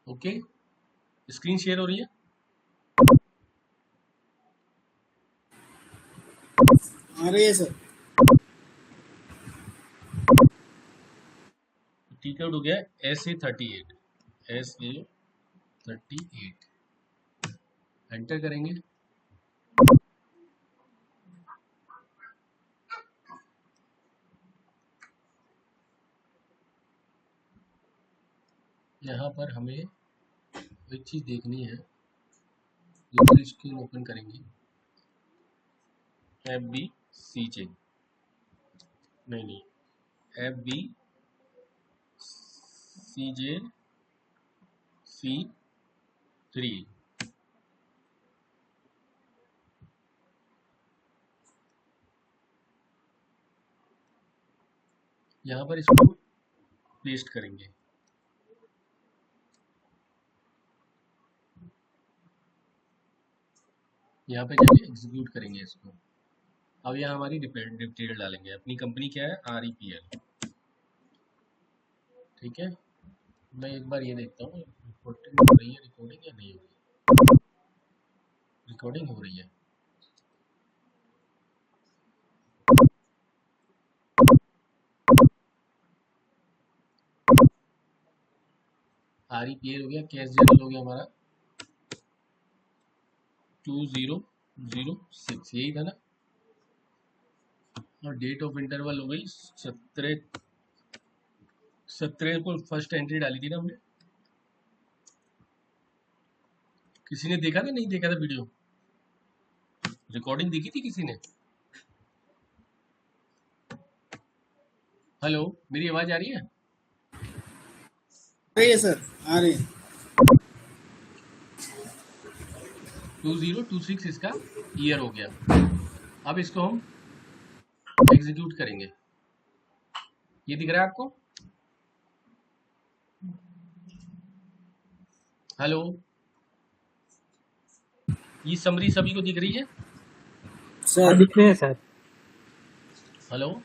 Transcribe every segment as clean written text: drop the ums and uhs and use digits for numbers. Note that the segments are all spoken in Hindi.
ओके, स्क्रीन शेयर हो रही है? आ रही है सर। टी कोड हो गया SA38, SA38 एंटर करेंगे। यहाँ पर हमें एक चीज देखनी है, दूसरी स्क्रीन ओपन करेंगे। FBCJ नहीं, FBCJ-C3 यहाँ पर इसको पेस्ट करेंगे। यहाँ पे जाके एग्जीक्यूट करेंगे इसको। अब यहाँ हमारी डिटेल डालेंगे। अपनी कंपनी क्या है? REPL। ठीक है, मैं एक बार ये देखता हूँ रिकॉर्डिंग हो रही है, रिकॉर्डिंग या नहीं हो रही? रिकॉर्डिंग हो रही है। REPL हो गया, कैश जनरल हो गया हमारा 2006, यही था ना। और डेट ऑफ इंटरवल हो गई 17 को फर्स्ट एंट्री डाली थी ना हमने। किसी ने देखा था? नहीं देखा था वीडियो? रिकॉर्डिंग देखी थी किसी ने? हेलो, मेरी आवाज आ रही है? रही है सर, आ रही है। 2026 इसका ईयर हो गया। अब इसको हम एग्जीक्यूट करेंगे। ये दिख रहा है आपको? हेलो, ये समरी सभी को दिख रही है? सर दिख रहे हैं सर। हेलो,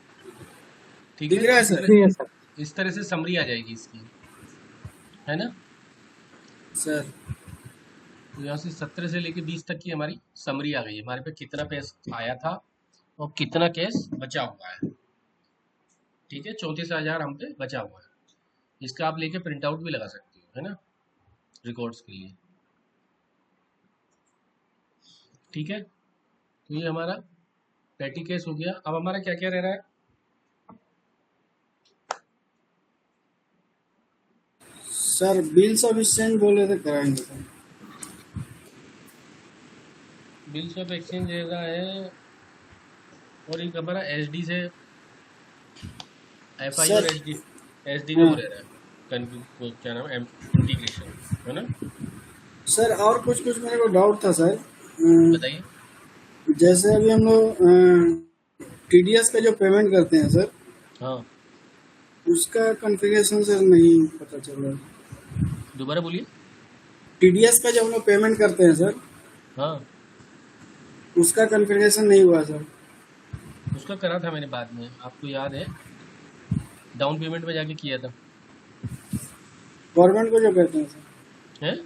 ठीक दिख रहा है है। सर। इस तरह से समरी आ जाएगी इसकी, है ना सर? तो यहाँ से 17 से लेके 20 तक की हमारी समरी आ गई है। हमारे पे कितना कैश आया था और कितना कैश बचा हुआ है। ठीक है, 34,000 हम पे बचा हुआ है। इसका आप लेके प्रिंट आउट भी लगा सकते हो, है ना, रिकॉर्ड्स के लिए। ठीक है, तो ये हमारा पेटी कैश हो गया। अब हमारा क्या क्या रह रहा है? सर बिल्स ऑफ एक्सचेंज बोले थे, कराएंगे सर। बिल्स ऑफ एक्सचेंज रह रहा है, और एक हमारा SD से FI और सर SD का वो रह रहा है, वो क्या नाम है, इंटीग्रेशन, है ना। सर और कुछ कुछ मेरे को डाउट था सर। बताइए। जैसे अभी हम लोग TDS का जो पेमेंट करते हैं सर, हाँ, उसका कॉन्फ़िगरेशन सर नहीं पता चल रहा। दोबारा बोलिए। TDS का जब हम लोग पेमेंट करते हैं सर, हाँ, उसका कॉन्फ़िगरेशन नहीं हुआ सर। उसका करा था मैंने बाद में, आपको याद है? डाउन पेमेंट में जाके किया था। गवर्नमेंट को जो करते हैं सर, हैं?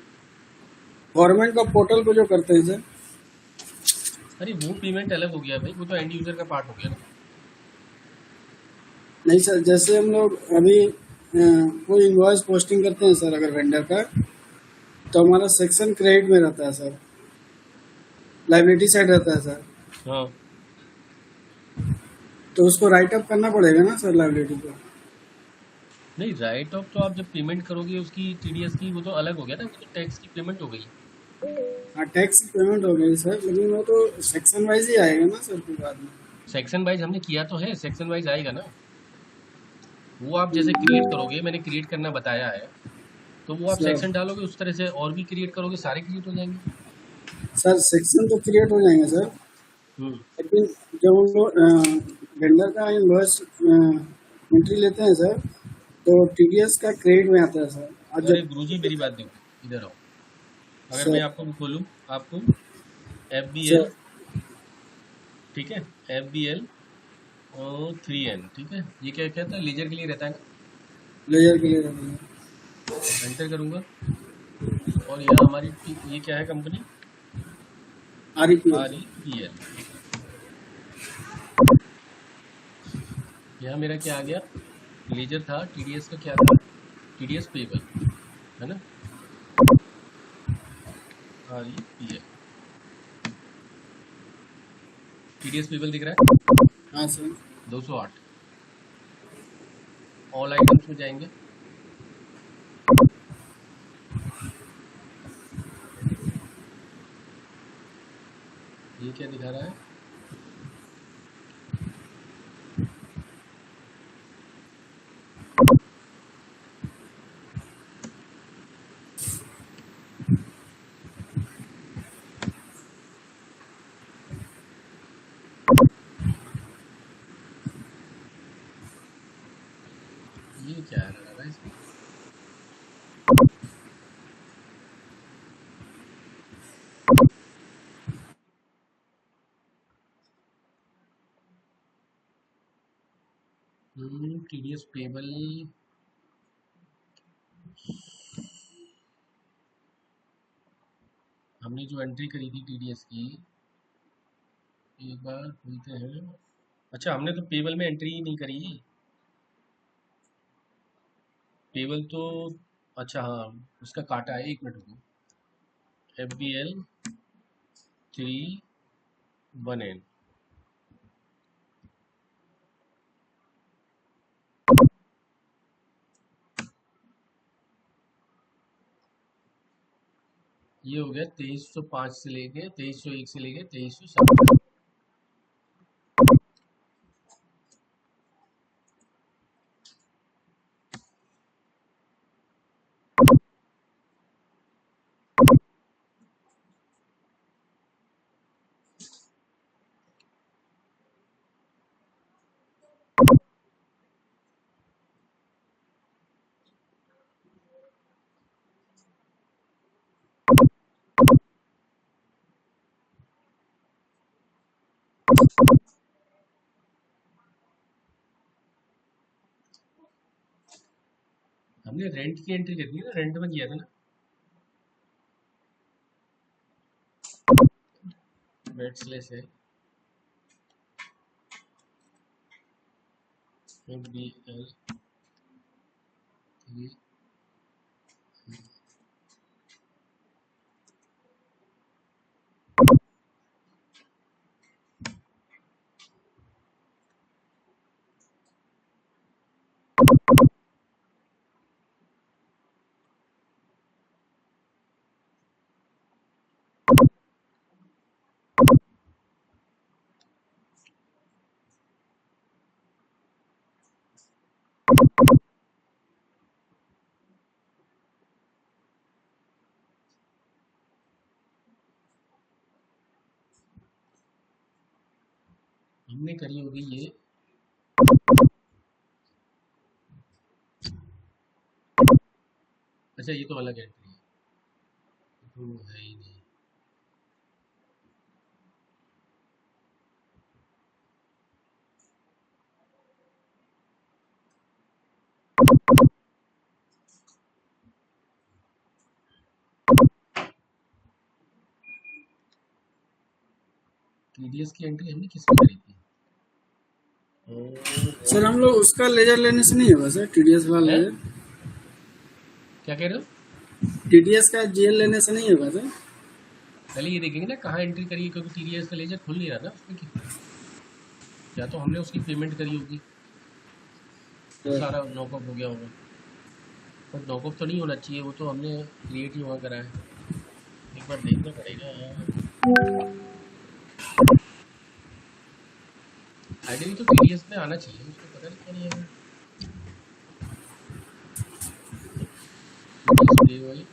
गवर्नमेंट का पोर्टल को जो करते हैं सर। अरे वो पेमेंट अलग हो गया भाई, वो तो एंड यूजर का पार्ट हो गया ना। नहीं सर, जैसे हम लोग अभी कोई इनवॉइस पोस्टिंग करते हैं सर, अगर वेंडर का, तो हमारा सेक्शन क्रेडिट में रहता है सर, लाइबिलिटी साइड रहता है सर। हाँ, तो उसको राइट अप करना पड़ेगा ना सर, लाइबिलिटी को। नहीं, राइट ऑफ तो आप जब पेमेंट करोगे उसकी TDS की, वो तो अलग हो गया ना, वो तो टैक्स की पेमेंट हो गई। हाँ, टैक्स की पेमेंट हो गई सर, लेकिन वो तो सेक्शन वाइज ही आएगा ना सर फिर बाद में। सेक्शन वाइज हमने किया तो है, सेक्शन वाइज आएगा ना। वो आप जैसे क्रिएट करोगे, मैंने क्रिएट करना बताया है, तो वो आप सर सेक्शन डालोगे उस तरह से और भी क्रिएट करोगे, सारे क्रिएट हो जाएंगे। सर सेक्शन तो क्रिएट हो जाएंगे सर, हम्म। लेकिन जब हम लोग वेंडर का इनवॉइस एंट्री लेते हैं सर, तो टीडीएस का क्रेडिट में आता है सर। और अरे जब गुरुजी मेरी बात देखो, इधर आओ। अगर मैं सर आपको खोलूं, आपको एफ बी सर एल, ठीक है, एफ बी एल और 3N, ठीक है, ये क्या कहता है, लेजर के लिए रहता है ना। लेजर के लिए रहते हैं। एंटर करूंगा और यहाँ हमारी ये क्या है company, REPL R E P L. यहाँ मेरा क्या आ गया, लेजर था, टीडीएस का क्या था, टीडीएस पेबल, है ना, are E P L, TDS payable दिख रहा है, हाँ सर। 208। ऑल आइटम्स में जाएंगे, ये क्या दिखा रहा है, ये क्या है रहा है इसमें, टीडीएस पेबल। हमने जो एंट्री करी थी टीडीएस की, एक बार खोलते हैं। अच्छा, हमने तो पेबल में एंट्री ही नहीं करी, पेबल तो, अच्छा हाँ, उसका काटा है, 1 मिनट रुको, एफ बी एल 3 1N। ये हो गया 2305 से लेके 2301 से लेके 2370। हमने रेंट की एंट्री करनी है ना, रेंट में किया था ना, वेट्सलेस है, एफ बी एल 3। हमने करी होगी ये, अच्छा ये तो अलग एंट्री है, तो है ही नहीं। टीडीएस की एंट्री हमने किसमें करी थी, सर हम लोग उसका लेजर लेने से नहीं होगा सर, टीडीएस वाला है, लेजर, क्या कह रहे हो, टीडीएस का जीएल लेने से नहीं होगा सर। पहले ये देखेंगे ना कहाँ एंट्री करी है, क्योंकि टीडीएस का लेजर खुल नहीं रहा ना उसमें या तो हमने उसकी पेमेंट करी होगी तो सर सारा नॉकअप हो गया होगा, पर नॉकअप तो नहीं होना चाहिए, वो तो हमने क्रिएट ही वहाँ करा है, एक बार देखना पड़ेगा। आइडियली तो टीडीएस में आना चाहिए, उसको पता नहीं क्यों नहीं आया। डिस्प्ले वाली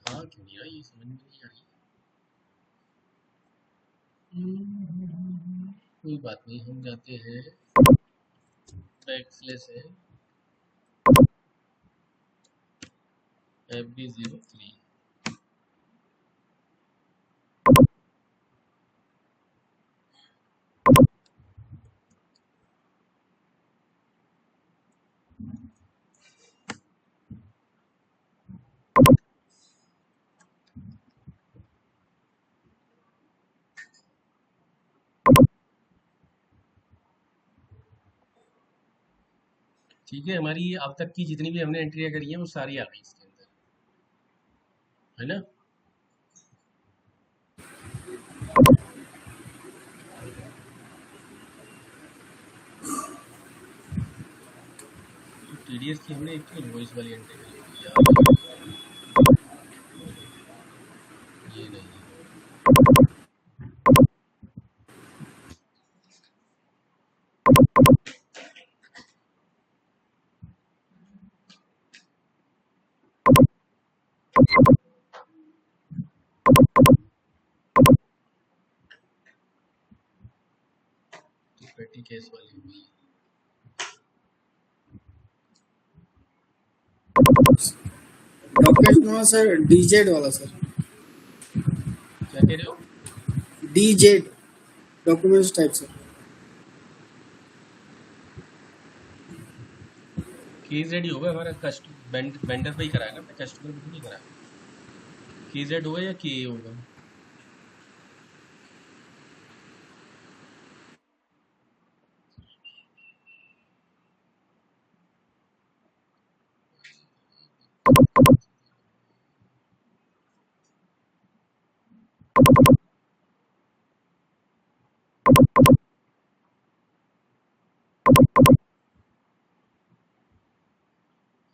हाँ क्यों नहीं आई, समझ में नहीं आ रही। कोई बात नहीं, हम जाते हैं बैकस्लैश है FB03। ठीक है, हमारी ये अब तक की जितनी भी हमने एंट्रियाँ करी हैं वो सारी आ गई इसके अंदर, है ना। तो TDS की हमने एक तो इनवॉइस वाली एंट्री करी होगी यार, ये नहीं है। तो पेटी केस वाली होगी। डॉक्यूमेंट में सर डीजेड वाला सर, क्या कह रहे हो? DZ documents type sir. KZ ही होगा हमारा, कस्ट वेंडर पे ही कराया ना, कस्टमर पे नहीं कराया। KZ होगा या KA होगा?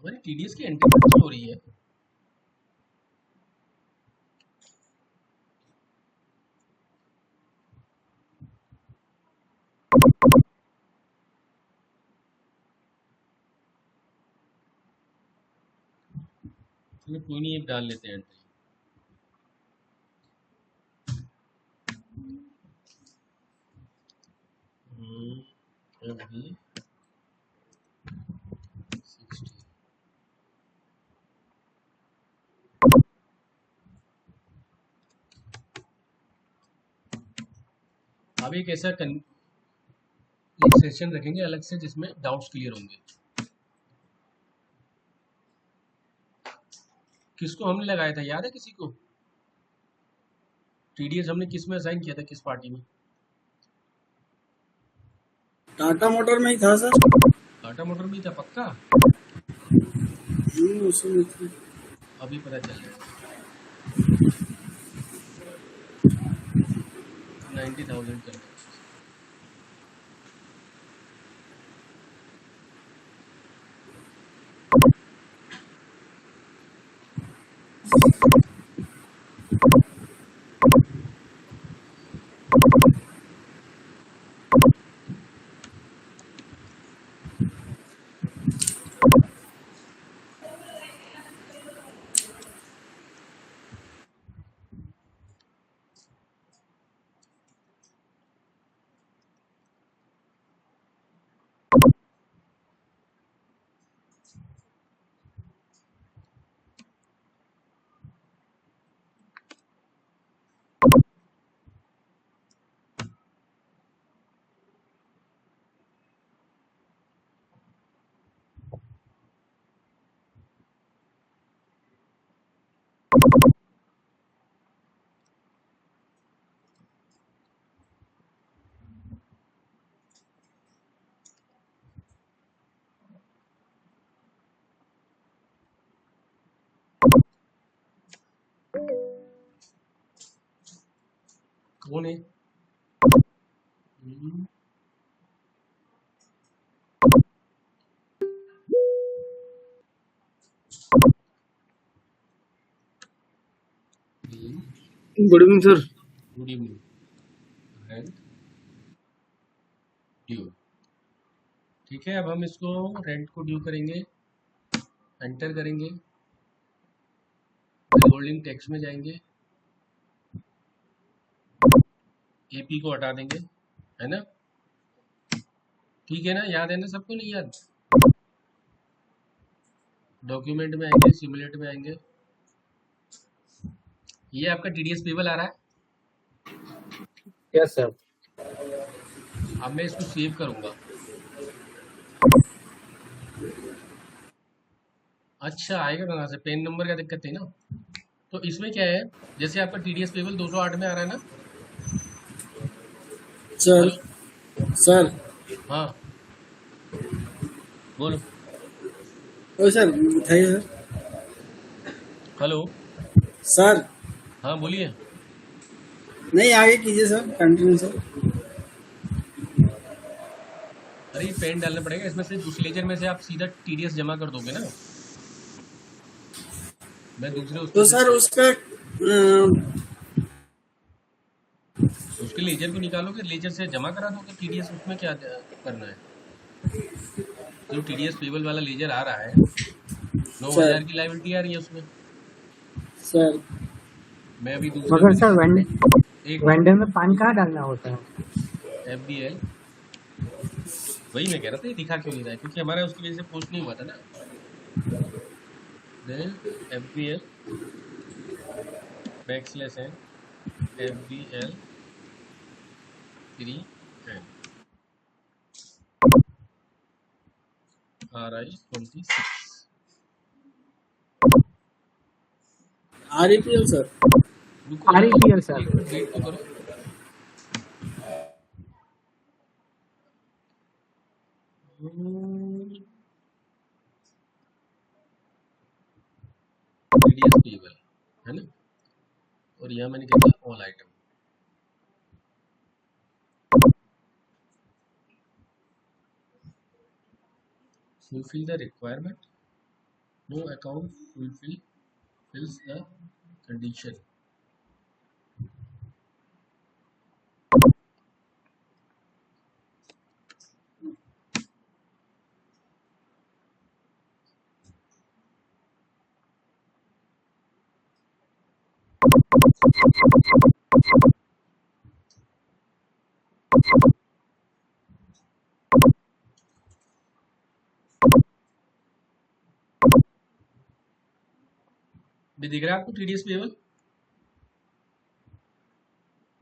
हमारी TDS की एंट्री कितनी हो रही है? चलो कोई नहीं, एक डाल लेते हैं एंट्री। FB 60। अब एक ऐसा एक सेशन रखेंगे अलग से जिसमें डाउट्स क्लियर होंगे। किसको हमने लगाया था, याद है किसी को? TDS हमने किस में असाइन किया था, किस पार्टी में? टाटा मोटर में ही था सर। टाटा मोटर में ही था पक्का? उसमें था। अभी पता चल जाएगा। 90,000 कर दो। कौन है? Hmm, good evening sir. Good evening. Rent due. ठीक है, अब हम इसको रेंट को ड्यू करेंगे, एंटर करेंगे, होल्डिंग टैक्स में जाएंगे, एपी को हटा देंगे, है ना? ठीक है ना, याद है ना सबको? नहीं याद? डॉक्यूमेंट में आएंगे, सिमुलेट में आएंगे, ये आपका टीडीएस पेबल आ रहा है। Yes sir. अब मैं इसको सेव करूंगा। अच्छा, आएगा कहाँ से? पेन नंबर का दिक्कत है ना। तो इसमें क्या है, जैसे आपका टीडीएस पेबल 208 में आ रहा है ना। सर हेलो, सर हाँ बोलो। ओ सर बताइए सर। हेलो, सर हाँ बोलिए। नहीं, आगे कीजिए सर, कंटिन्यू सर। अरे ये पेन डालना पड़ेगा इसमें से, उस लेजर में से आप सीधा टीडीएस जमा कर दोगे ना। मैं दूसरे तो उसको से सर उसका उसके लेजर को निकालोगे, लेजर से जमा करा दोगे टीडीएस। उसमें क्या करना है? जो टीडीएस पेबल वाला लेजर आ रहा है, 9000 सर की लाइबिलिटी आ रही है उसमें। सर मैं अभी दूसरे मगर में सर एक वेंडर में पान कार्ड डालना होता है। FBL, वही मैं कह रहा था, ये दिखा क्यों नहीं रहा है? क्योंकि हमारा उसकी वजह से पोस्ट नहीं हुआ था ना। Then FBL \n FBL 3 n RI 26 REPL sir. रुको यार, REPL सर। एक मिनट वेट तो करो। टीडीएस पेबल है ना, और यहाँ मैंने क्या किया, all item. fulfill the requirement, no account fulfills the condition। भी दिख रहा है आपको टीडीएस पेबल?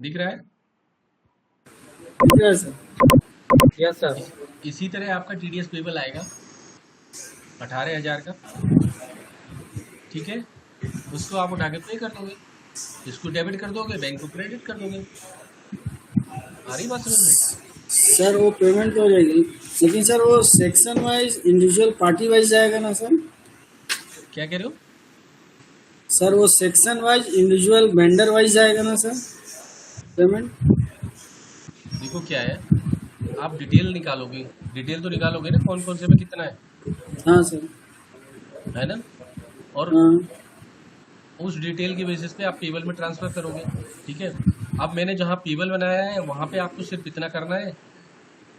दिख रहा है? Yes sir. इसी तरह आपका टीडीएस पेबल आएगा 18,000 का, ठीक है। उसको आप उठा के पे कर दोगे, इसको डेबिट कर दोगे, बैंक को क्रेडिट कर दोगे। आ रही बात समझ में? सर वो पेमेंट तो हो जाएगी, लेकिन सर वो section wise individual party wise जाएगा ना सर? क्या कह रहे हो? सर वो section wise individual vendor wise जाएगा ना सर पेमेंट? देखो क्या है, आप डिटेल निकालोगे, डिटेल तो निकालोगे ना, कौन कौन से में कितना है हाँ सर। है ना। और हाँ उस डिटेल की बेसिस पे आप पेबल में ट्रांसफर करोगे, ठीक है। अब मैंने जहाँ पेबल बनाया है वहाँ पे आपको सिर्फ इतना करना है,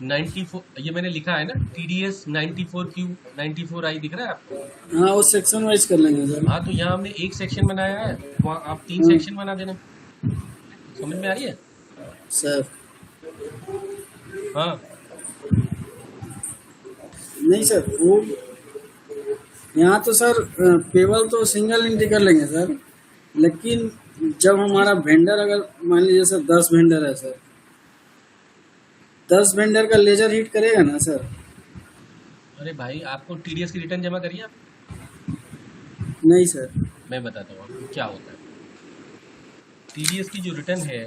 94, ये मैंने लिखा है ना TDS 94Q 94I, दिख रहा है आपको? हाँ, वो सेक्शन वाइज कर लेंगे सर। हाँ, तो यहाँ हमने एक सेक्शन बनाया है, वहाँ आप 3 सेक्शन बना देना। समझ में आ रही है? सर हाँ, नहीं सर, वो यहाँ तो सर पेबल तो सिंगल एंट्री कर लेंगे सर, लेकिन जब हमारा वेंडर, अगर मान लीजिए सर 10 वेंडर है सर, 10 वेंडर का लेजर हिट करेगा ना सर? अरे भाई, आपको TDS की रिटर्न जमा करिए आप? नहीं सर। मैं बताता हूँ आपको क्या होता है। TDS की जो रिटर्न है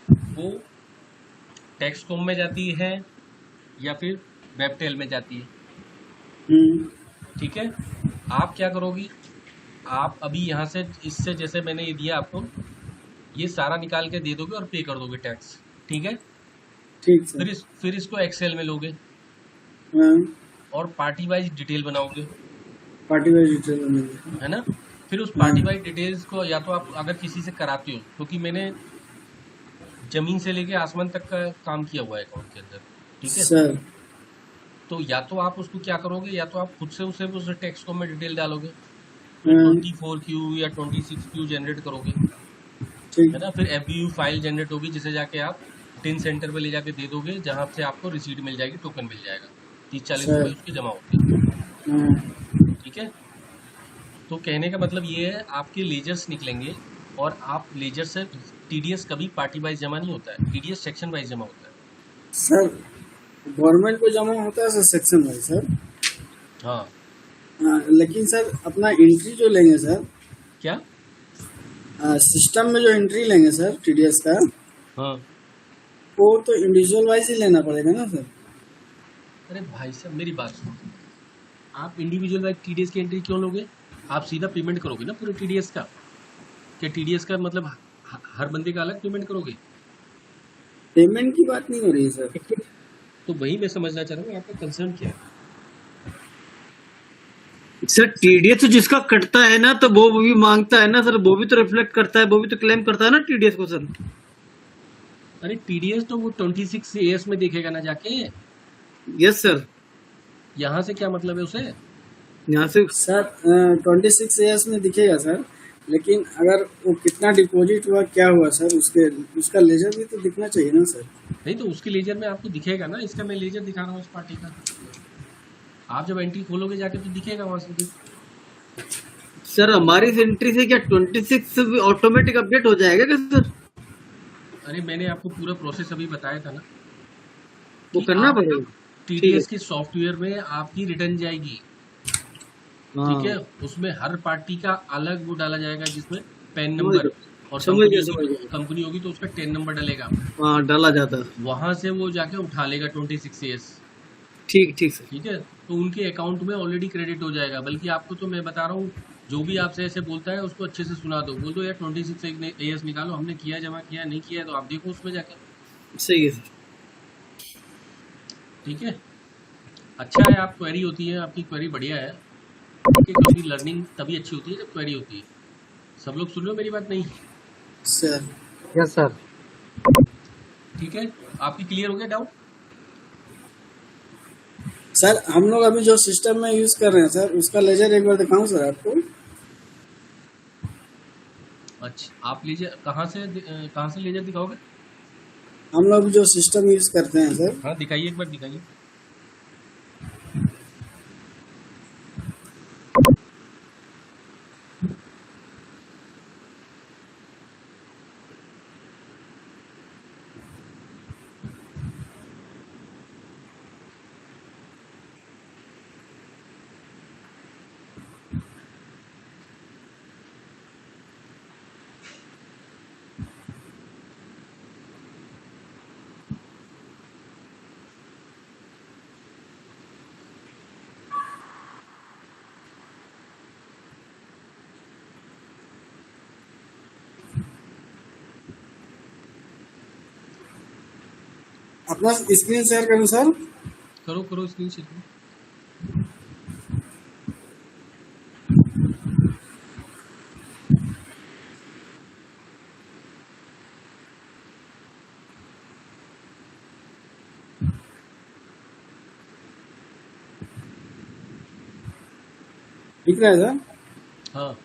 वो टैक्सकॉम में जाती है या फिर वेबटेल में जाती है, ठीक है। आप क्या करोगी, आप अभी यहाँ से, इससे जैसे मैंने ये दिया आपको, ये सारा निकाल के दे दोगे और पे कर दोगे टैक्स, ठीक है। ठीक सर। फिर इसको एक्सेल में लोगे हाँ, और पार्टी वाइज डिटेल बनाओगे, पार्टी वाइज डिटेल बनेगी। है ना। फिर उस पार्टी वाइज डिटेल्स को या तो आप अगर किसी से कराते हो, क्योंकि मैंने जमीन से लेके आसमान तक का काम किया हुआ है अकाउंट के अंदर, ठीक है। सर तो या तो आप उसको क्या करोगे, या तो आप खुद से उस टेक्स्ट को में डिटेल डालोगे, हाँ, 24Q या 26Q जनरेट करोगे, ठीक है ना। फिर FBU फाइल जनरेट होगी, जिसे जाके आप टिन सेंटर पे ले जाके दे दोगे, जहाँ से आपको रिसीट मिल जाएगी, टोकन मिल जाएगा, 30-40 रुपए सर उसके जमा होते हैं, हाँ, ठीक है। तो कहने का मतलब ये है, आपके लेजर्स निकलेंगे, और आप लेजर से TDS कभी पार्टी वाइज जमा नहीं होता है, TDS सेक्शन वाइज जमा होता है। सर गवर्नमेंट को जमा होता है सर सेक्शन वाइज सर। हाँ, हाँ, लेकिन सर अपना एंट्री जो लेंगे सर, क्या? सिस्टम में जो एंट्री लेंगे सर टीडीएस का, हाँ, वो तो इंडिविजुअल वाइज ही लेना पड़ेगा ना सर। अरे भाई साहब मेरी बात सुनो, आप इंडिविजुअल वाइज TDS की एंट्री क्यों लोगे? आप सीधा पेमेंट करोगे ना पूरे TDS का। क्या TDS का मतलब हर बंदे का अलग पेमेंट करोगे? पेमेंट की बात नहीं हो रही है सर। तो वही मैं समझना चाह रहा हूँ, आपका कंसर्न क्या है? सर टीडीएस जिसका कटता है ना, तो वो भी मांगता है ना सर, वो भी तो रिफ्लेक्ट करता है, वो भी तो क्लेम करता है ना टीडीएस को सर। अरे TDS तो वो 26AS में देखेगा ना जाके, यस सर। यहाँ से क्या मतलब है उसे? यहाँ से सर 26 ईयर्स में दिखेगा सर, लेकिन अगर वो कितना डिपॉजिट हुआ क्या हुआ सर, उसका लेजर भी तो दिखना चाहिए ना सर। नहीं तो उसके लेजर में आपको दिखेगा ना, इसका मैं लेजर दिखा रहा हूँ इस पार्टी का। आप जब एंट्री खोलोगे जाके तो दिखेगा वहां से भी। सर हमारी एंट्री से क्या 26 ऑटोमेटिक अपडेट हो जाएगा क्या सर? अरे मैंने आपको पूरा प्रोसेस अभी बताया था ना, वो कि करना आप पड़ेगा। TDS के सॉफ्टवेयर में आपकी रिटर्न जाएगी, हाँ, ठीक है। उसमें हर पार्टी का अलग वो डाला जाएगा, जिसमें पैन समझ नंबर, गया और समझ गया। कंपनी होगी तो उसका 10 नंबर डलेगा, हाँ डाला जाता है। वहां से वो जाके उठा लेगा 26AS, ठीक ठीक सर। ठीक है। तो उनके अकाउंट में ऑलरेडी क्रेडिट हो जाएगा। बल्कि आपको तो मैं बता रहा हूँ, जो भी आपसे ऐसे बोलता है उसको अच्छे से सुना दो, बोल दो यार 26AS निकालो, हमने किया जमा किया, नहीं किया तो आप देखो उसमें जाके, सही है सर। ठीक है। अच्छा है, आप क्वेरी होती है, आपकी क्वेरी बढ़िया है, ठीक है, क्योंकि लर्निंग तभी अच्छी होती है जब क्वेरी होती है। सब लोग सुन लो मेरी बात? नहीं? Sir yes sir. ठीक है, आपकी क्लियर हो गया डाउट? सर हम लोग अभी जो सिस्टम में यूज कर रहे हैं सर, उसका लेजर एक बार दिखाऊं सर आपको। अच्छा, आप लेजर कहाँ से लेजर दिखाओगे? हम लोग जो सिस्टम यूज करते हैं सर, हाँ दिखाइए, एक बार दिखाइए। अपना स्क्रीन शेयर करूं सर। करो करो, स्क्रीन शेयर करो। दिख रहा है सर? हाँ,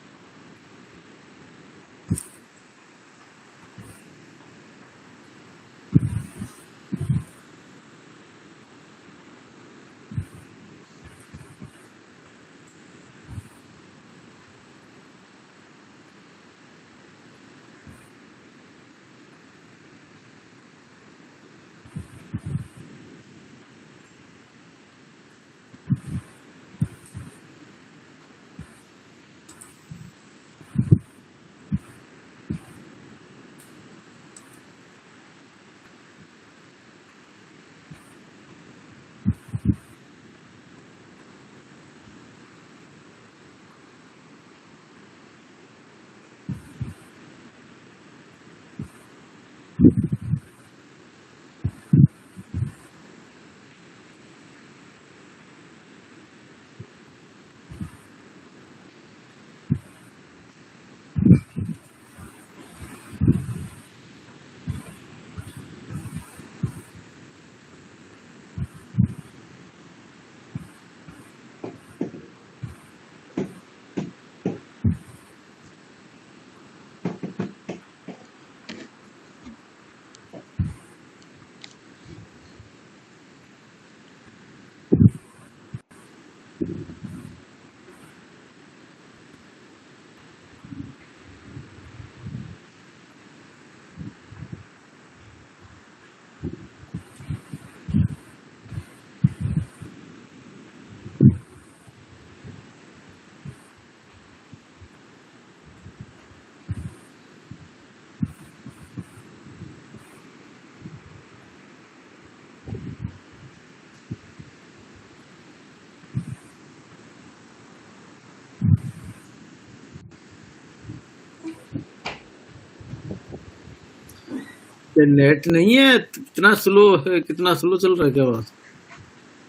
नेट नहीं है, कितना स्लो है, कितना स्लो चल रहा है क्या बात?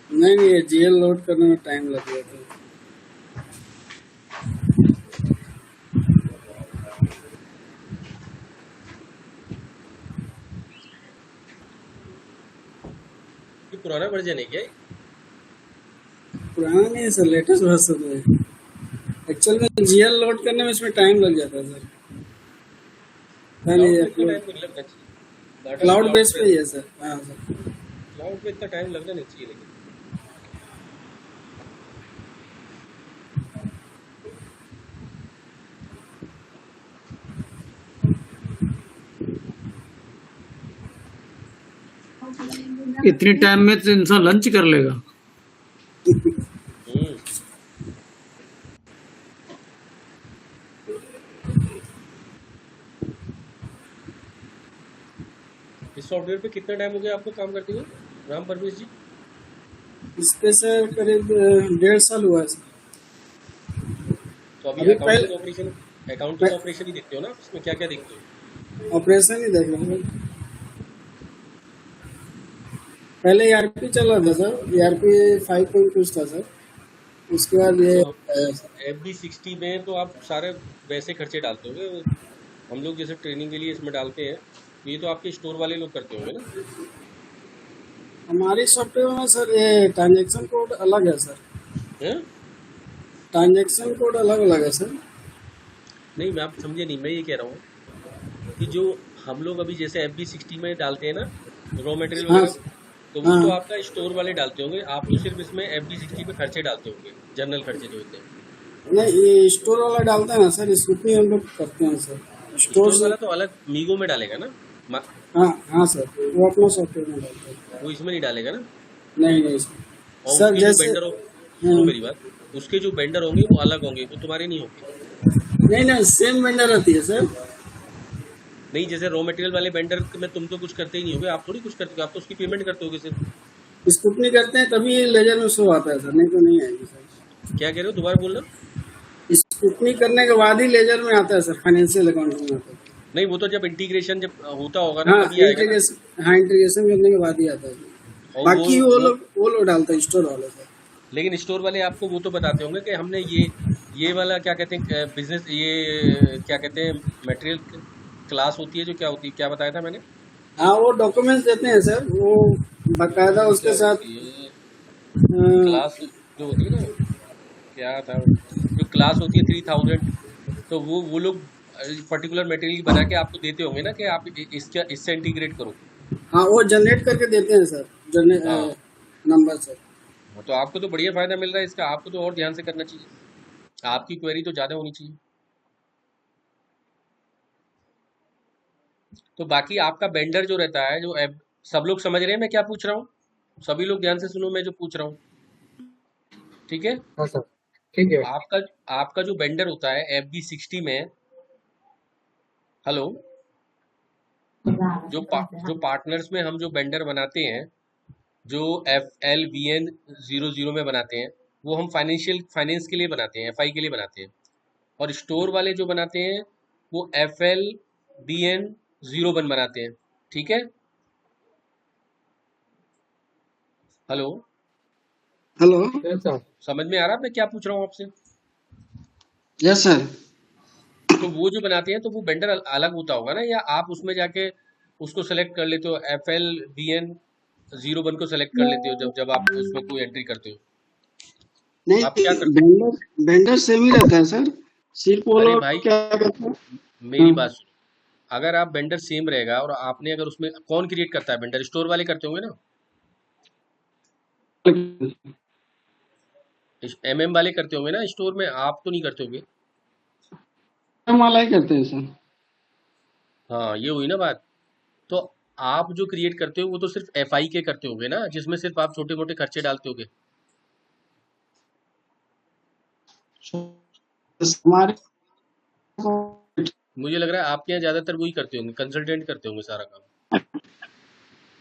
नहीं नहीं, ये जीएल लोड करने में टाइम लग गया था। ये पुराना वर्जन है क्या ये? पुराना नहीं है सर, लेटेस्ट वर्जन है। एक्चुअल में जीएल लोड करने में इसमें टाइम लग जाता है सर। क्लाउड पे इतना टाइम नहीं लगना चाहिए। डाटा क्लाउड बेस पे ही है सर। हाँ सर। क्लाउड पे इतना टाइम लगना नहीं चाहिए लेकिन। इतनी टाइम में तो इंसान लंच कर लेगा। हम्म। इस सॉफ्टवेयर पे कितना टाइम हो गया आपको काम करते हुए, राम परवेश जी? इस पे सर करीब 1.5 साल हुआ है सर। तो अभी अभी अकाउंटिंग ऑपरेशन ही देखते हो ना, इसमें क्या क्या देखते हो? ऑपरेशन ही देख रहे हैं। पहले ईआरपी चल रहा था सर, ईआरपी 5 पॉइंट कुछ था सर। उसके बाद ये तो FB60 में तो आप सारे वैसे खर्चे डालते होंगे, हम लोग जैसे ट्रेनिंग के लिए इसमें डालते हैं, तो ये तो आपके स्टोर वाले लोग करते होंगे ना? हमारे सॉफ्टवेयर में सर ये ट्रांजैक्शन कोड अलग है सर। हैं? ट्रांजैक्शन कोड अलग अलग है सर। नहीं, मैं आप समझे नहीं, मैं ये कह रहा हूँ कि जो हम लोग अभी जैसे FB60 में डालते हैं ना रॉ मटेरियल हाँ वगैरह, तो वो तो हाँ। आपका स्टोर वाले डालते होंगे, आप तो सिर्फ इसमें FB60 पे खर्चे डालते होंगे, जनरल खर्चे जो होते हैं। नहीं, ये स्टोर वाला डालते हैं ना सर, स्कूटी हम लोग करते हैं सर। स्टोर स्टोर से। वाला तो अलग मीगो में डालेगा ना, हाँ हाँ सर, वो अपना सॉफ्टवेयर में डालते हैं। वो इसमें नहीं डालेगा ना। नहीं नहीं सर। और सर उसके जो जैसे वेंडर हो, सुनो मेरी बात, उसके जो वेंडर होंगे वो अलग होंगे, वो तुम्हारे नहीं होंगे। नहीं नहीं, सेम वेंडर रहती है सर। नहीं, जैसे रॉ मटेरियल वाले वेंडर में तुम तो कुछ करते ही नहीं होगे, आप थोड़ी कुछ करते हो, आप तो उसकी पेमेंट करते होगे सिर्फ। स्कूटनी करते हैं तभी लेजर में शो आता है सर, नहीं तो नहीं आएगी सर। क्या कह रहे हो, दोबारा बोलना। स्कूटनी करने के बाद ही लेजर में आता है सर, फाइनेंशियल अकाउंटिंग में आता है। नहीं, वो तो जब इंटीग्रेशन जब होता होगा ना हाँ तभी आएगा ना। इंटीग्रेशन, हाँ इंटीग्रेशन करने के बाद ही आता है। और बाकी वो लोग डालते हैं स्टोर वाले सर। लेकिन स्टोर वाले आपको वो तो बताते होंगे कि हमने ये वाला क्या कहते हैं बिजनेस, ये क्या कहते हैं मटेरियल क्लास होती है जो, क्या होती है, क्या बताया था मैंने? हाँ वो डॉक्यूमेंट्स देते हैं सर, वो बकायदा उसके क्या साथ। होती है अ, क्लास जो होती है ना, क्या था जो क्लास होती है 3000, तो वो लोग पर्टिकुलर मटेरियल बना के आपको देते होंगे ना कि आप इससे इंटीग्रेट करो। हाँ वो जनरेट करके देते हैं सर, हाँ, नंबर सर। तो आपको तो बढ़िया फायदा मिल रहा है इसका, आपको तो और ध्यान से करना चाहिए, आपकी क्वेरी तो ज़्यादा होनी चाहिए। तो बाकी आपका बेंडर जो रहता है, जो सब लोग समझ रहे हैं मैं क्या पूछ रहा हूँ? सभी लोग ध्यान से सुनो मैं जो पूछ रहा हूँ, ठीक है? हाँ सर, ठीक है। आपका आपका जो बेंडर होता है FB60 में, हेलो, जो पार्टनर्स में हम जो बेंडर बनाते हैं, जो FLVN00 में बनाते हैं, वो हम फाइनेंस के लिए बनाते हैं, FI के लिए बनाते हैं। और स्टोर वाले जो बनाते हैं वो FLBN01 बनाते हैं, ठीक है? Hello, hello. Yes sir. समझ में आ रहा है मैं क्या पूछ रहा हूँ आपसे? Yes sir. तो वो जो बनाते हैं तो वो बेंडर अलग होता होगा ना, या आप उसमें जाके उसको सेलेक्ट कर लेते हो, FLBN01 को सेलेक्ट कर लेते हो जब जब आप उसमें कोई एंट्री करते हो? नहीं, आप क्या करते हो? वेंडर सेम ही रहता है सर, सिर्फ वो अरे लोग भाई, क्या करते हैं। मेरी बात सुनो, अगर आप बेंडर सेम रहेगा और आपने अगर उसमें, कौन क्रिएट करता है बेंडर? स्टोर वाले करते होंगे ना, MM वाले करते होंगे ना स्टोर में, आप तो नहीं करते होंगे। हम वाला ही करते हैं सर। हाँ, ये हुई ना बात। तो आप जो क्रिएट करते हो वो तो सिर्फ एफआई के करते होगे ना, जिसमें सिर्फ आप छोटे मोटे खर्चे डालते होगे। हमारे को मुझे लग रहा है आपके यहाँ ज्यादातर वही करते होंगे, कंसल्टेंट करते होंगे सारा काम।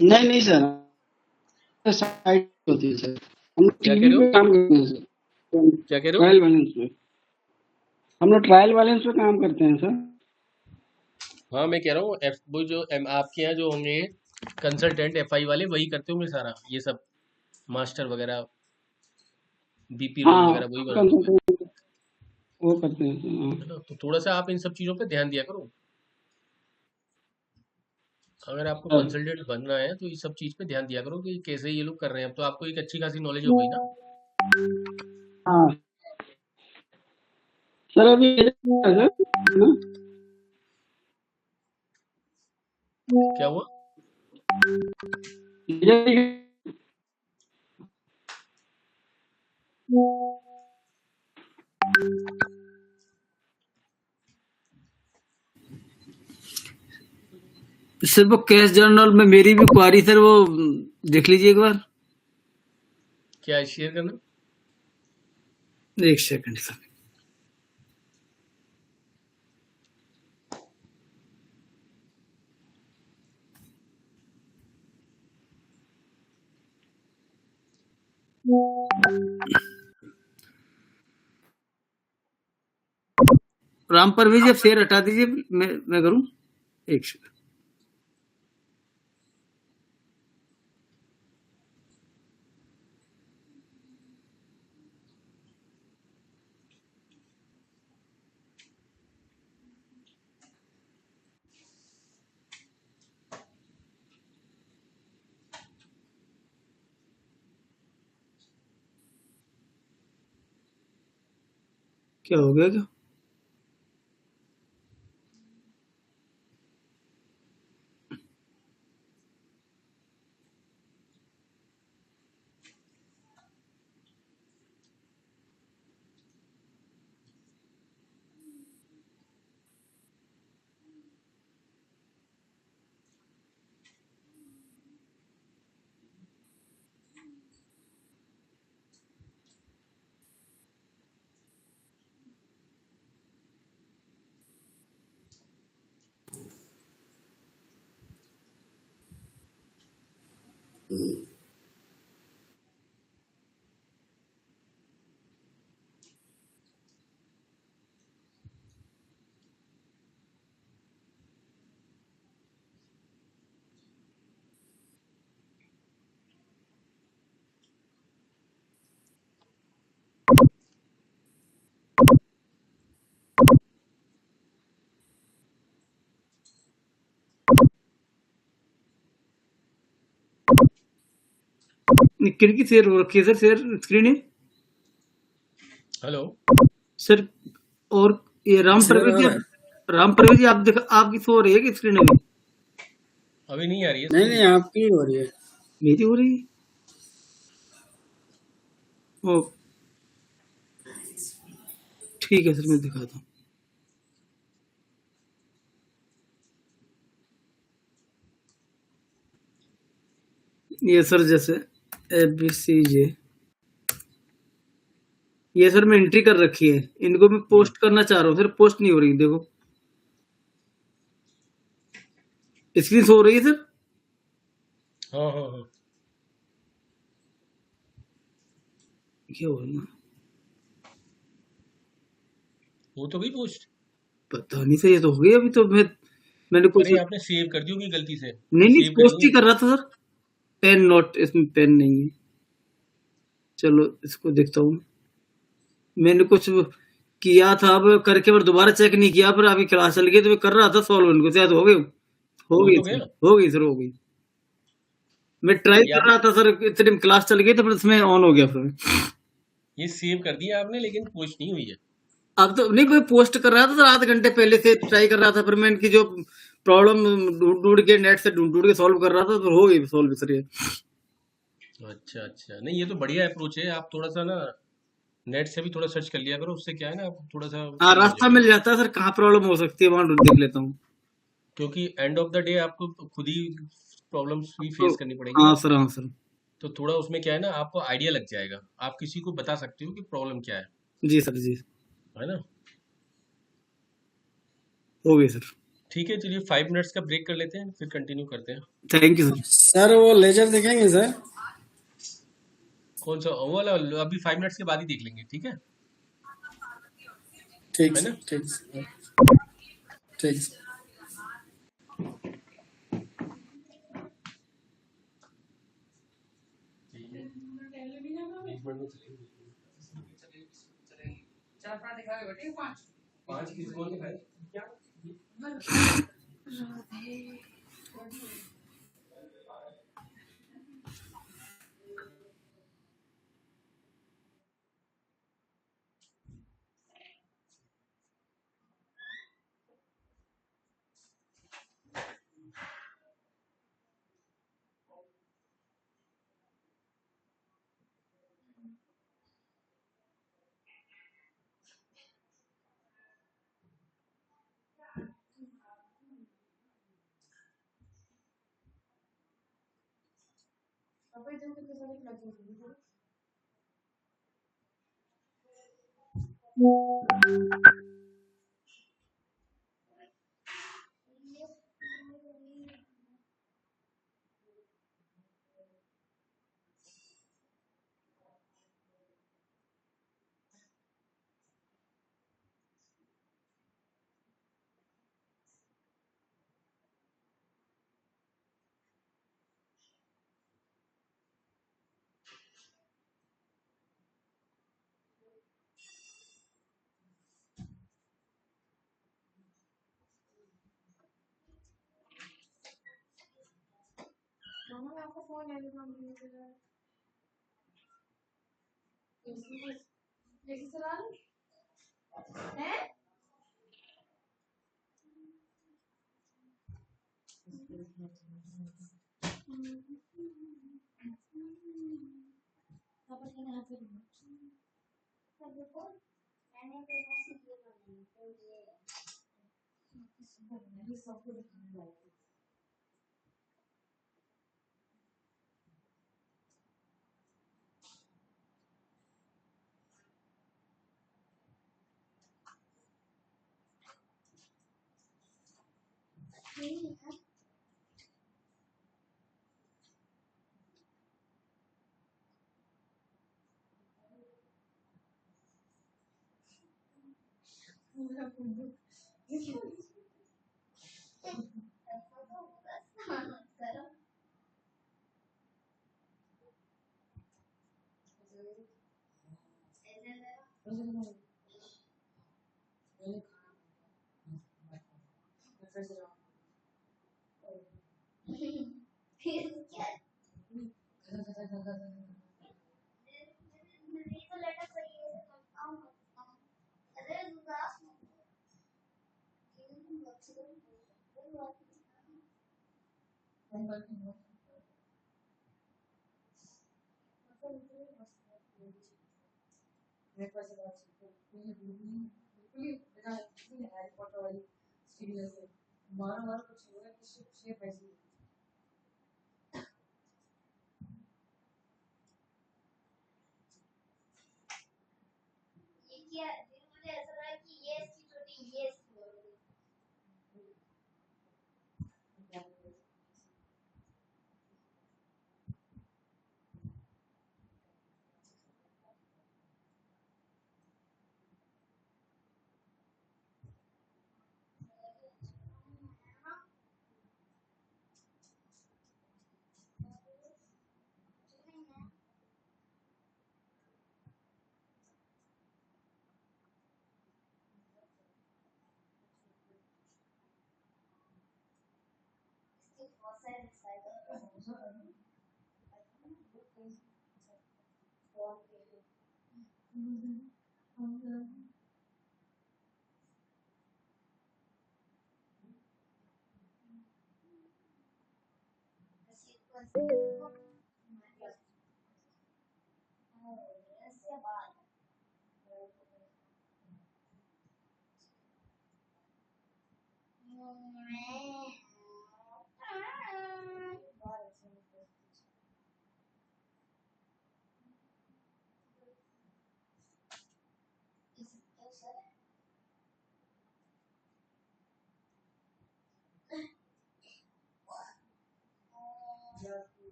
नहीं नहीं सर, साइड होती है सर, हम लोग क्या कह टीवी रहे पे हो? काम करते हैं सर, क्या कह रहे हो? ट्रायल बैलेंस पे। हम लोग ट्रायल बैलेंस पे काम करते हैं सर। हाँ मैं कह रहा हूँ वो जो आपके यहाँ जो होंगे कंसल्टेंट एफआई वाले, वही करते होंगे सारा ये सब, मास्टर वगैरह, बीपी रोल हाँ वगैरह वही बनाते होंगे, कंसल्टेंट वो करते हैं सर, हाँ। है ना? तो थोड़ा सा आप इन सब चीज़ों पे ध्यान दिया करो। अगर आपको सर कंसल्टेंट बनना है तो इस सब चीज़ पे ध्यान दिया करो कि कैसे ये लोग कर रहे हैं। अब तो आपको एक अच्छी खासी नॉलेज हो गई ना। हाँ सर, अभी ये है सर, है ना? क्या हुआ? ये सर वो कैश जर्नल में मेरी भी क्वारी सर, वो देख लीजिए एक बार। क्या शेयर करना? एक सेकंड सर। राम परवेज जी, आप शेयर हटा दीजिए, मैं करूं। एक सेकंड। क्या हो गया क्या? खिड़की शेयर हो रखी है सर, शेयर स्क्रीन है हेलो। सर। और ये राम शेयर परवेज हो जी, रहा है। राम परवेज जी, आप देखा, आपकी शो हो रही है कि स्क्रीन अभी? अभी नहीं आ रही है नहीं स्क्रीन। नहीं, आपकी हो रही है। मेरी हो रही है। ओ ठीक है सर, मैं दिखाता हूँ। ये सर जैसे ABCJ, ये सर मैं एंट्री कर रखी है, इनको मैं पोस्ट करना चाह रहा हूँ सर, पोस्ट नहीं हो रही। देखो स्क्रीन हो रही है सर। हाँ हाँ हाँ। क्या हो रहा है? वो तो गई पोस्ट। पता नहीं सर, ये तो हो गई अभी तो। मैंने कुछ अरे आपने सेव कर दी होगी गलती से। नहीं सेव पोस्ट ही करेंगे। कर रहा था सर। पेन नोट, इसमें पेन नहीं है। चलो इसको देखता हूँ। मैंने कुछ किया था, अब करके पर दोबारा चेक नहीं किया, पर अभी क्लास चल गई तो मैं कर रहा था सॉल्व, इनको शायद हो गई। हो हो गई तो सर, गया। हो गई सर, हो गई। मैं ट्राई ये कर रहा था सर, इतने में क्लास चल गई तो फिर इसमें ऑन हो गया फिर। ये सेव कर दिया आपने, लेकिन पोस्ट नहीं हुई है। अब तो नहीं, मैं पोस्ट कर रहा था सर, आधे घंटे पहले से ट्राई कर रहा था, फिर मैं इनकी जो प्रॉब्लम ढूंढ ढूंढ के नेट से ढूंढ ढूंढ के सॉल्व कर रहा था, तो हो गई सॉल्व सर ये। अच्छा अच्छा, नहीं ये तो बढ़िया अप्रोच है। आप थोड़ा सा ना नेट से भी थोड़ा सर्च कर लिया करो, उससे क्या है ना आप थोड़ा सा हाँ, सही हो रास्ता जाएगा। मिल जाता है सर, कहाँ प्रॉब्लम हो सकती है वहां देख लेता हूँ। क्योंकि एंड ऑफ द डे आपको खुद ही प्रॉब्लम्स भी तो फेस करनी पड़ेंगी हाँ ना, सर, हाँ सर। तो थोड़ा उसमें क्या है ना, आपको आइडिया लग जाएगा, आप किसी को बता सकते हो कि प्रॉब्लम क्या जी सर, जी। है ना। हो गई सर। ठीक है, चलिए 5 मिनट्स का ब्रेक कर लेते हैं, फिर कंटिन्यू करते हैं। Thank you sir. सर वो लेजर देखेंगे सर? कौन सा वो वाला? अभी 5 मिनट्स के बाद ही देख लेंगे, ठीक है ठीक है सर, ना। ठीक सर, ठीक सर। ठीक है, 20 मिनट में चलेंगे। पांच किस कौन दिखाए क्या?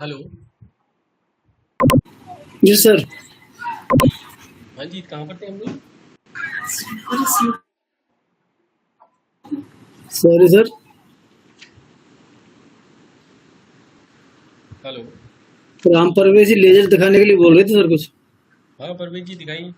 हेलो। जी सर। हाँ जी, कहाँ पर थे हम लोग? Sorry sir. Hello. Ram Parvesh जी लेजर दिखाने के लिए बोल रहे थे सर कुछ। हाँ परवेज जी दिखाइए।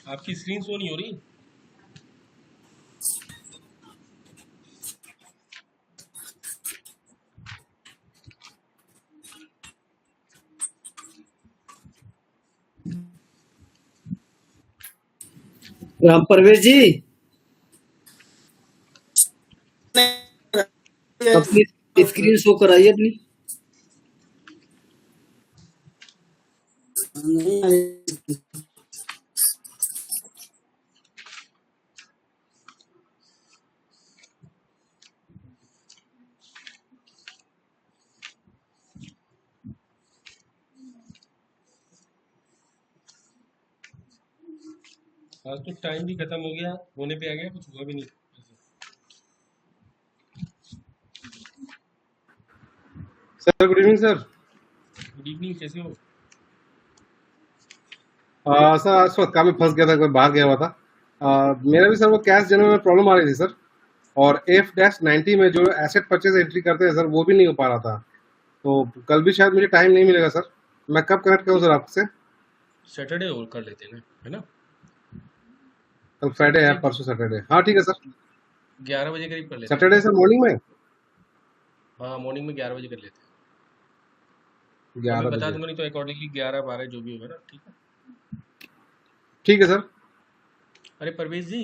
आपकी स्क्रीन शो नहीं हो रही। राम परवेश जी अपनी स्क्रीन शो कराइए अपनी। आज तो टाइम भी खत्म हो गया, होने पे आ गया, कुछ हुआ भी नहीं। Sir good evening sir. Good evening, कैसे हो? सर आज थोड़ा काम में फंस गया था, कोई बाहर गया हुआ था। मेरा भी सर वो कैश जनरल में प्रॉब्लम आ रही थी सर, और F-90 में जो एसेट परचेज एंट्री करते हैं सर वो भी नहीं हो पा रहा था। तो कल भी शायद मुझे टाइम नहीं मिलेगा सर। मैं कब कनेक्ट करूँ सर आपसे? सैटरडे और कर लेते हैं ना, है ना? कल फ्राइडे है, परसों सैटरडे। हाँ ठीक है सर। 11 बजे करीब कर लेते हैं। सैटरडे सर मॉर्निंग में? हाँ, मॉर्निंग में 11 बजे कर लेते हैं। और 11 मैं बता बजे दूंगा, नहीं तो अकॉर्डिंगली 11-12 जो भी होगा ना, ठीक है? ठीक है सर। अरे परवेश जी,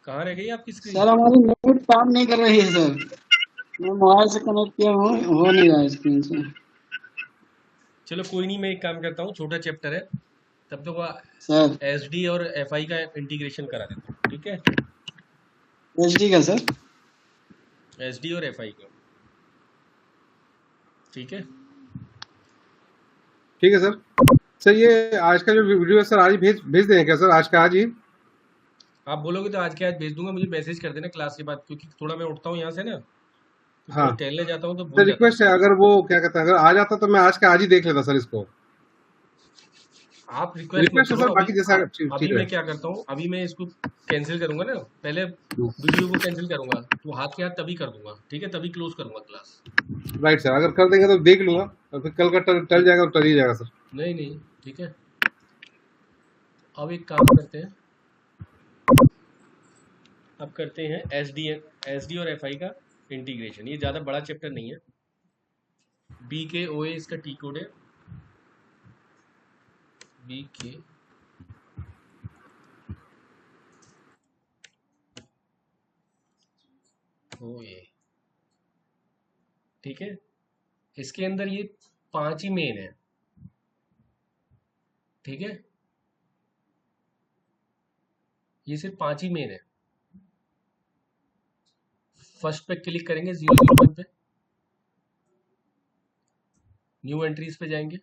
कहाँ रह गई आपकी स्क्रीन? सर हमारी नेट काम नहीं कर रही है सर, मैं मोबाइल से कनेक्ट किया हूँ, हो नहीं रहा है स्क्रीन से। चलो कोई नहीं, मैं एक काम करता हूँ, छोटा चैप्टर है, तब तक सर SD और FI का इंटीग्रेशन करा देता हूँ, ठीक है? HD का सर? SD और FI का, ठीक है? ठीक है सर। सर ये आज का जो वीडियो है सर आज ही भेज भेज दें क्या सर, आज का आज ही? आप बोलोगे तो आज के आज भेज दूंगा, मुझे मैसेज कर देना क्लास के बाद, क्योंकि थोड़ा मैं उठता हूँ यहाँ से ना, तो हाँ थोड़ा टहलने जाता हूँ तो सर भूल जाता हूँ। रिक्वेस्ट है, अगर वो क्या कहते हैं, अगर आ जाता तो मैं आज का आज ही देख लेता सर इसको। आप रिक्वेस्ट मत रिक्वेस्ट है करो सर, अभी। बाकी जैसा ठीक अभी है। मैं क्या करता हूँ, अभी मैं इसको कैंसिल करूंगा ना, पहले वीडियो को कैंसिल करूंगा, तो हाथ के हाथ तभी कर दूंगा, ठीक है? तभी क्लोज करूंगा क्लास। राइट सर, अगर कर देंगे तो देख लूंगा, और फिर कल का टल जाएगा तो टल ही जाएगा सर। नहीं नहीं, ठीक है। अब एक काम करते हैं, अब करते हैं SD और FI का इंटीग्रेशन। ये ज़्यादा बड़ा चैप्टर नहीं है। BKOA इसका टी कोड है, BKOA, ठीक है? इसके अंदर ये 5 ही मेन है, ठीक है? ये सिर्फ 5 ही मेन है। फर्स्ट पे क्लिक करेंगे 001 पे, न्यू एंट्रीज पे जाएंगे,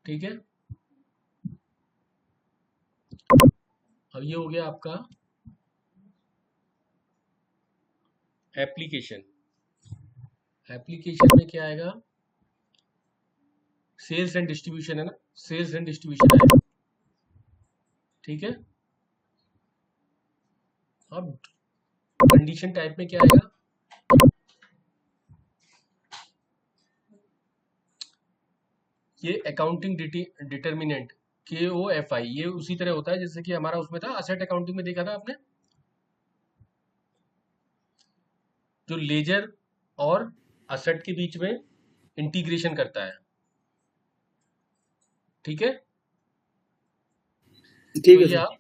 ठीक है? अब ये हो गया आपका एप्लीकेशन। एप्लीकेशन में क्या आएगा? सेल्स एंड डिस्ट्रीब्यूशन है ना, सेल्स एंड डिस्ट्रीब्यूशन आएगा, ठीक है? अब कंडीशन टाइप में क्या आएगा? ये अकाउंटिंग डिटर्मिनेंट KOFI, ये उसी तरह होता है जैसे कि हमारा उसमें था असेट अकाउंटिंग में, देखा था आपने, जो लेजर और असेट के बीच में इंटीग्रेशन करता है, ठीक है? ठीक तो है ये सर। आप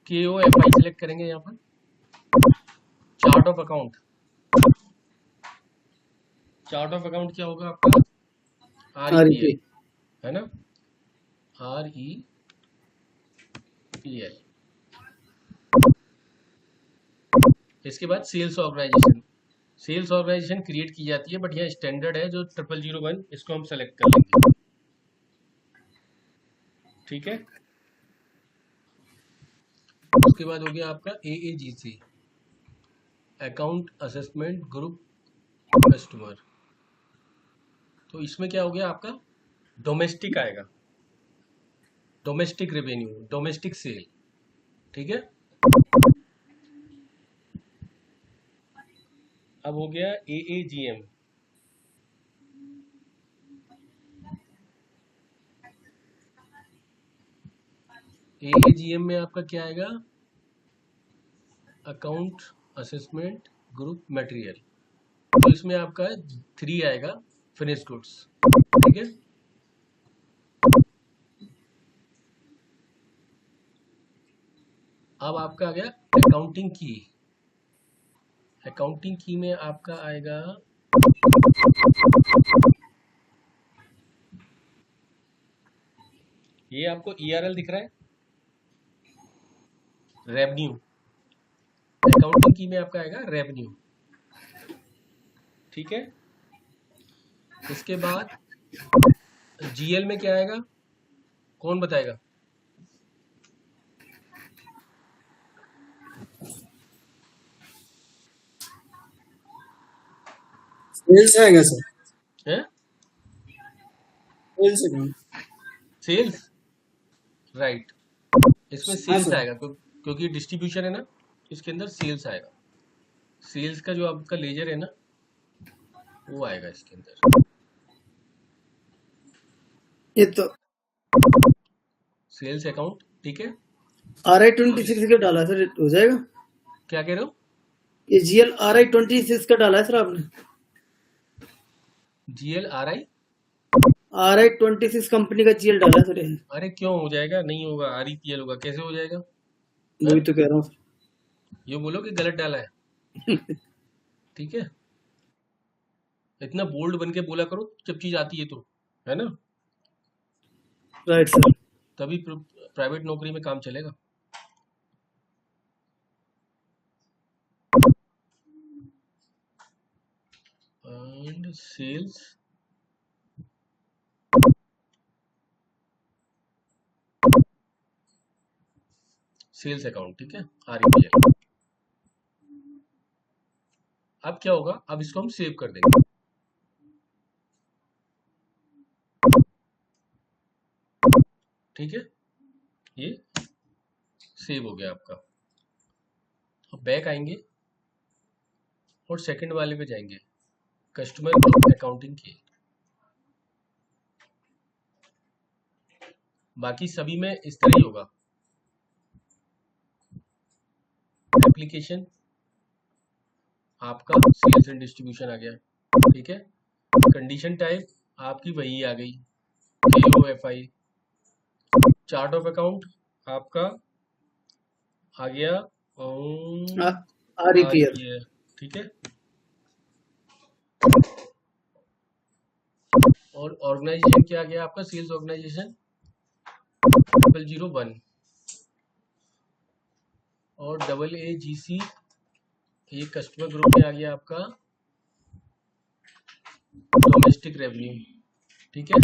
KOFI सेलेक्ट करेंगे यहाँ पर, chart of account. Chart of account क्या होगा आपका? REPL, है ना? REPL। इसके बाद sales organization. Sales organization create की जाती है, बट यहाँ स्टैंडर्ड है जो 0001, इसको हम सेलेक्ट कर लेंगे, ठीक है? उसके बाद हो गया आपका AAGC, account assessment group customer. तो इसमें क्या हो गया आपका? डोमेस्टिक आएगा, डोमेस्टिक रेवेन्यू, डोमेस्टिक सेल, ठीक है? अब हो गया AAGM, AAGM में आपका क्या आएगा? अकाउंट असेसमेंट ग्रुप मटेरियल, तो इसमें आपका 3 आएगा फिनिश गुड्स। ठीक है, अब आपका आ गया अकाउंटिंग की। अकाउंटिंग की में आपका आएगा ये आपको ERL दिख रहा है, रेवेन्यू। अकाउंटिंग की में आपका आएगा रेवेन्यू। ठीक है, इसके बाद GL में क्या आएगा, कौन बताएगा? सेल्स आएगा सर, है सेल्स अकाउंट। सेल्स, राइट, इसमें हाँ सेल्स सर, आएगा क्योंकि डिस्ट्रीब्यूशन है ना, इसके अंदर सेल्स आएगा। सेल्स का जो आपका लेजर है ना, वो आएगा इसके अंदर, ये तो सेल्स अकाउंट। ठीक है, RI26 का डाला है सर, हो जाएगा? क्या कह रहे हो? ये GL RI26 का डाला है सर आपने? GL RI, RI26 कंपनी का GL डाला है सर ये? अरे क्यों हो जाएगा, नहीं होगा, REPL होगा। कैसे हो जाएगा? वही तो कह रहा हूँ सर। ये बोलो कि गलत डाला है। ठीक है, इतना बोल्ड बन के बोला करो जब चीज आती है तो, है ना, राइट सर। तभी प्राइवेट नौकरी में काम चलेगा। And sales sales account. ठीक है, REPL। अब क्या होगा, अब इसको हम सेव कर देंगे। ठीक है, ये सेव हो गया आपका। अब बैक आएंगे और सेकंड वाले पे जाएंगे, कस्टमर अकाउंटिंग की। बाकी सभी में इस तरह ही होगा। एप्लीकेशन आपका सेल्स एंड डिस्ट्रीब्यूशन आ गया। ठीक है, कंडीशन टाइप आपकी वही आ गई, KOFI। चार्ट ऑफ अकाउंट आपका आ गया REPL। ठीक है, और ऑर्गेनाइजेशन क्या आ गया आपका, सेल्स ऑर्गेनाइजेशन 001, और AAGC ये कस्टमर ग्रुप में आ गया आपका डोमेस्टिक रेवेन्यू। ठीक है,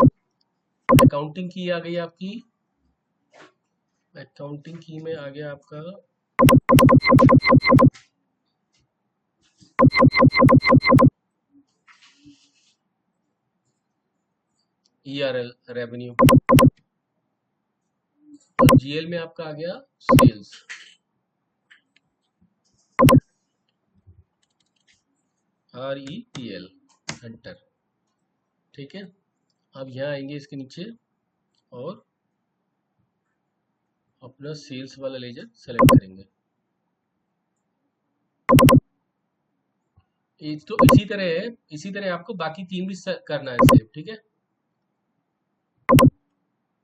अकाउंटिंग की आ गई आपकी, अकाउंटिंग की में आ गया आपका ERL रेवेन्यू, और GL में आपका आ गया सेल्स। REPL Hunter. ठीक है, अब यहाँ आएंगे इसके नीचे और अपना सेल्स वाला लेजर सेलेक्ट करेंगे। तो इसी तरह आपको बाकी 3 भी करना है सेव। ठीक है,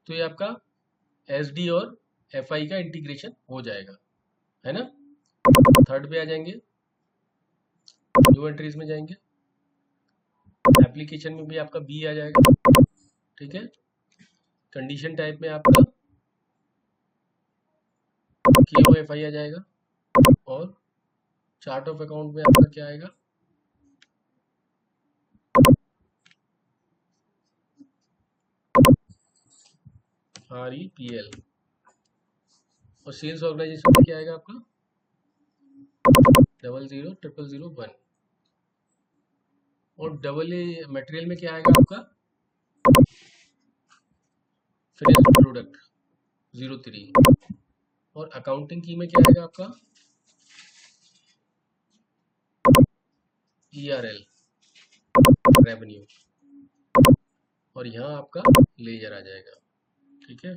तो ये आपका SD और FI का इंटीग्रेशन हो जाएगा, है ना। थर्ड पे आ जाएंगे, न्यू एंट्रीज में जाएंगे, एप्लीकेशन में भी आपका B आ जाएगा। ठीक है, कंडीशन टाइप में आपका KOFI आ जाएगा, और चार्ट ऑफ अकाउंट में आपका क्या आएगा, REPL, और सेल्स ऑर्गेनाइजेशन में क्या आएगा आपका 00001, और AA मटेरियल में क्या आएगा आपका फिनिश प्रोडक्ट 03, और अकाउंटिंग की में क्या आएगा आपका ERL रेवेन्यू, और यहाँ आपका लेजर आ जाएगा। ठीक है,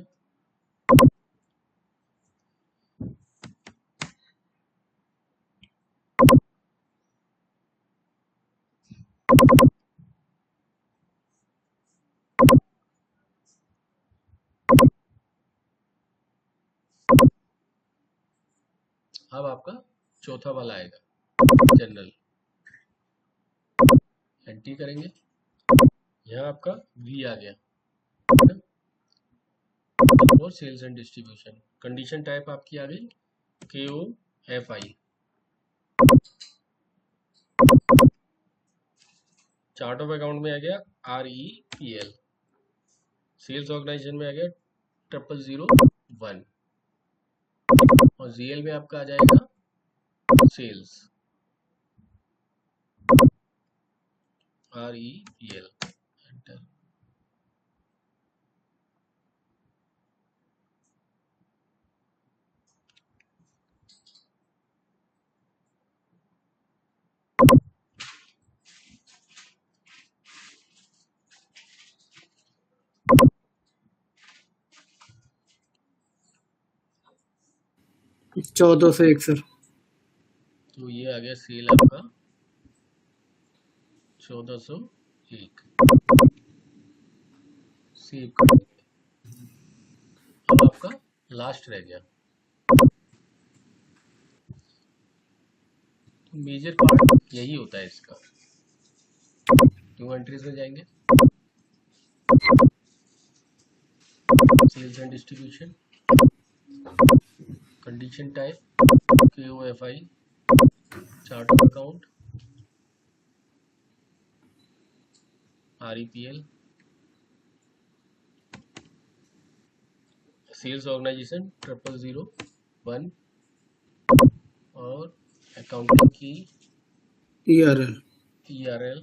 अब आपका चौथा वाला आएगा जनरल, एंट्री करेंगे, यहाँ आपका वी आ गया और sales and distribution. Condition type आपकी आ गई KOFI। चार्ट ऑफ अकाउंट में आ गया REPL। सेल्स ऑर्गेनाइजेशन में आ गया 0001 और ZL में आपका आ जाएगा सेल्स REPL। एंटर। चौदह सौ एक सर। तो ये आ गया सेल आपका 1401। सेव कर देंगे। अब आपका लास्ट रह गया। तो मेजर पार्ट यही होता है इसका। टू एंट्रीज में जाएंगे, sales and distribution, condition type KOFI, chart of account REPL, sales organization 0001 और अकाउंटिंग की ERL ERL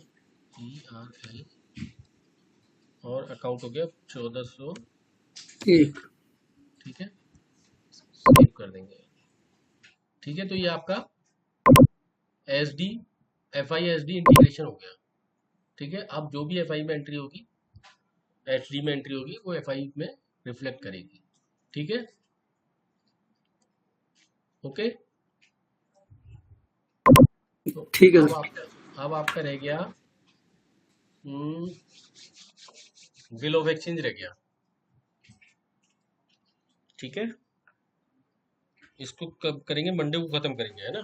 और अकाउंट हो गया 1401। ठीक है, सेव कर देंगे। ठीक है, तो ये आपका SD FI SD इंटीग्रेशन हो गया। ठीक है, अब जो भी FI में एंट्री होगी, HD में एंट्री होगी, वो FI में रिफ्लेक्ट करेगी। ठीक है, ओके। ठीक है अब आपका रह गया बिल ऑफ एक्सचेंज रह गया। ठीक है, इसको कब करेंगे? मंडे को खत्म करेंगे, है ना?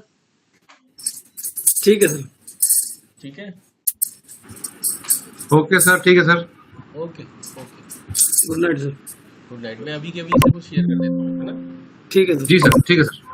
ठीक है सर। ठीक है, ओके सर, ठीक है sir. Okay okay, good night sir. Good night. मैं अभी के अभी से कुछ शेयर कर देता हूँ, है ना? ठीक है सर। जी सर, ठीक है सर।